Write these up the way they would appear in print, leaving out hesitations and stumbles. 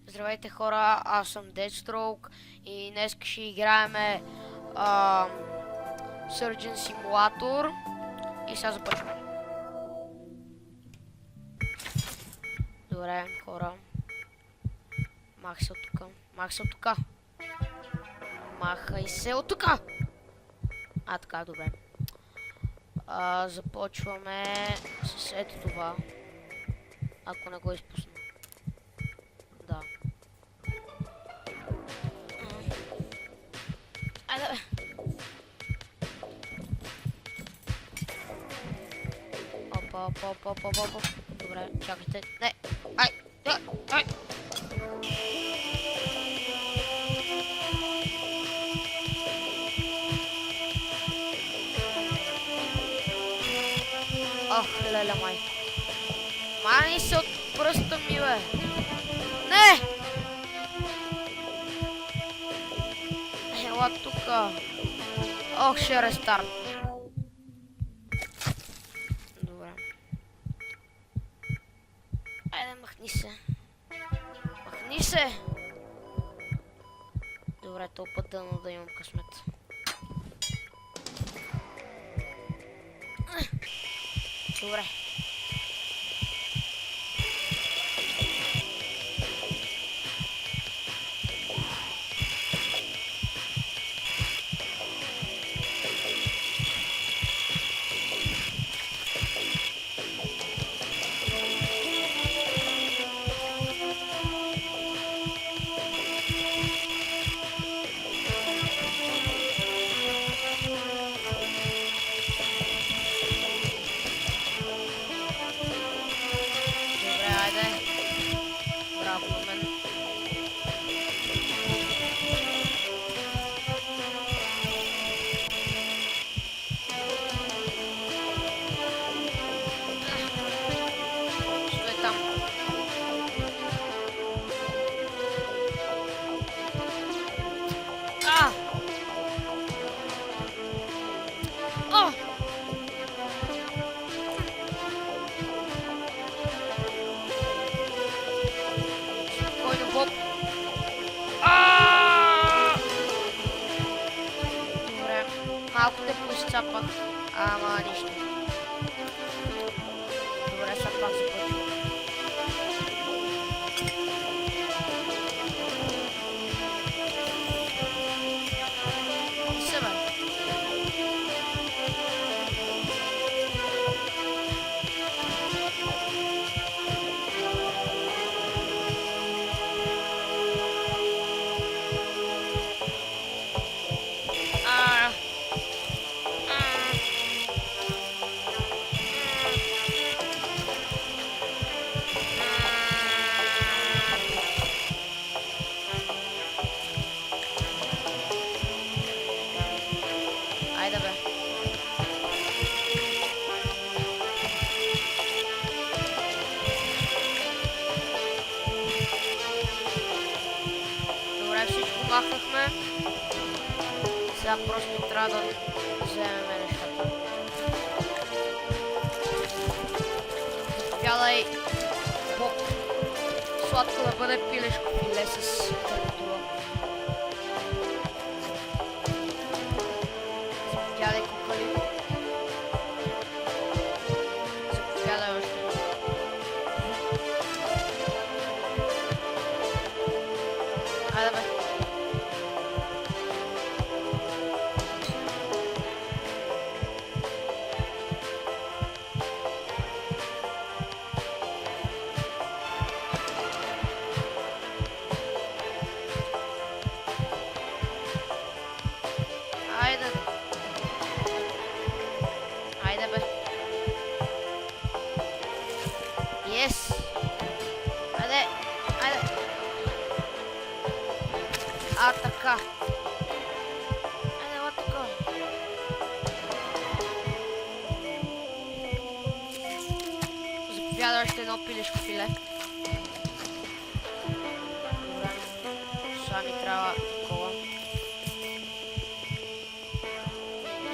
Здравейте хора, аз съм Deathstroke и днес ще играеме Surgeon Simulator и сега започваме. Добре, хора. Мах се от тука. Мах се от тука. Махай се от тука! А, така, добре. Започваме с ето това. Ако не го изпусна. Да. Айде бе. Опа. Добре, чакайте. Не! Ай! Ай! Ох, леле май. Мани се от пръста ми, бе. Не! Ела тука. Ох, ще рестарт. Добре. Айде, махни се. Махни се! Добре, толкова дълно да имам късмет. Добре. Браво на мен. Стой там. О! Боб. Добре, малко те поизцапах, ама нищо. Добре, сега пак започвам. Се бе. Айде бе. Добре, всичко махнахме. Сега просто трябва да вземем нещата. Заповядай, Боб. Сладко да бъде пилешко филе с картофа. Заповядай, кукали. Заповядай още. Айде бе. Айде бе. Айде бе. Yes. Айде. Айде. А, така. Айде, ела така. Заповядай още едно пилешко филе. Добре. Сега ми трябва такова.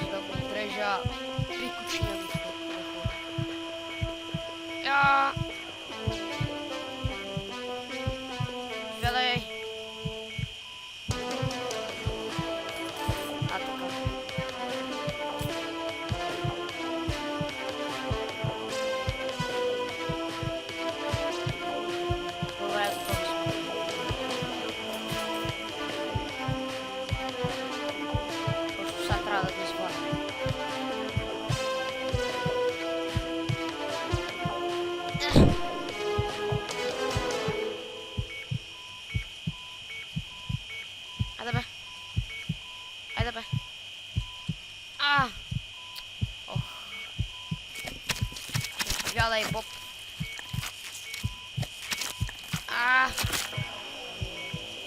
За да го отрежа прикучния ми. бе. Ох. Заповядай, Боб.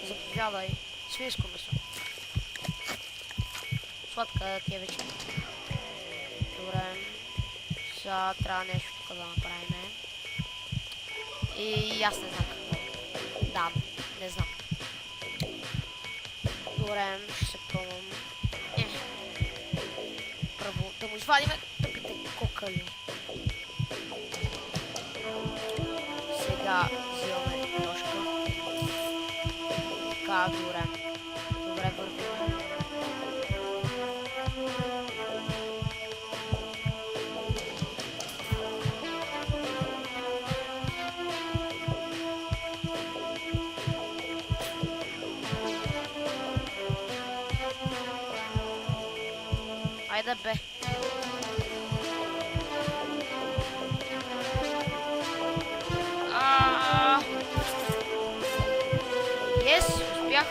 Заповядай. Свинско месо. Сладка ти е вече. Добре. Сега трябва нещо тук да направим. И аз не знам какво. Да, не знам. Добре, ще се пробвам. Първо да му извадим тъпите кокали. Сега взимаме ножка. Така, добре. Добре, вървим. Айде бе. Yes, успях.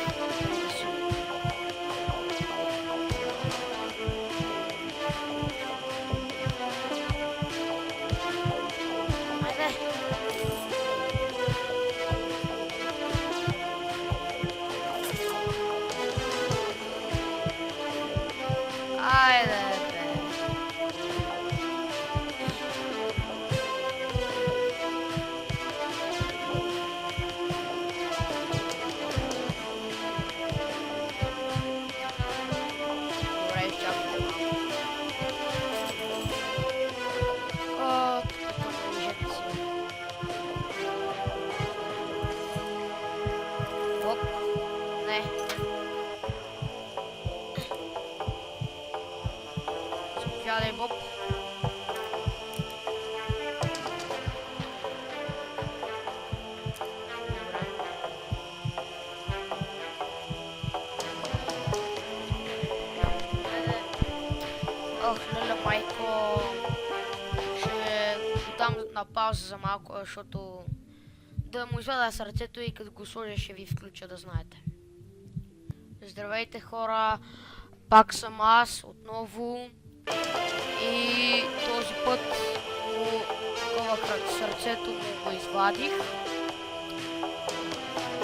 Айде. Айде. Заповядай, Боб. Ох, леле, майко. Ще го дам на пауза за малко, защото да му извада сърцето и като го сложа ще ви включа, да знаете. Здравейте, хора, пак съм аз отново и този път сърцето му го извадих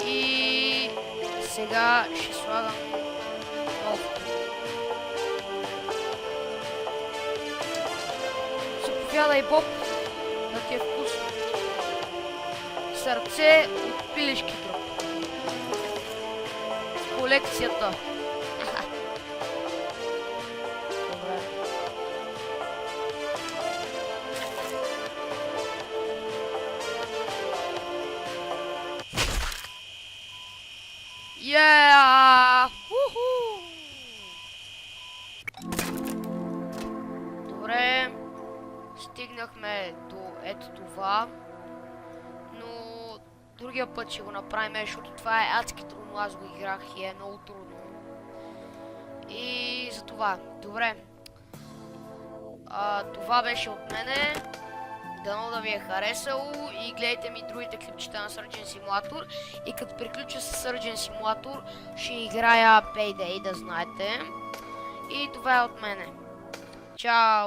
и сега ще слагам новото. Заповядай, Боб, да ти е вкусно. Сърце от пилешки дроб. Колекцията. Добре. Добре. Стигнахме до ето това. Но другия път ще го направим, защото това е адски трудно. Аз го играх и е много трудно. И за това. Добре. Това беше от мене. Дано да ви е харесало и гледайте ми другите клипчета на Surgeon Simulator. И като приключа с Surgeon Simulator, ще играя Payday, да знаете. И това е от мене. Чао!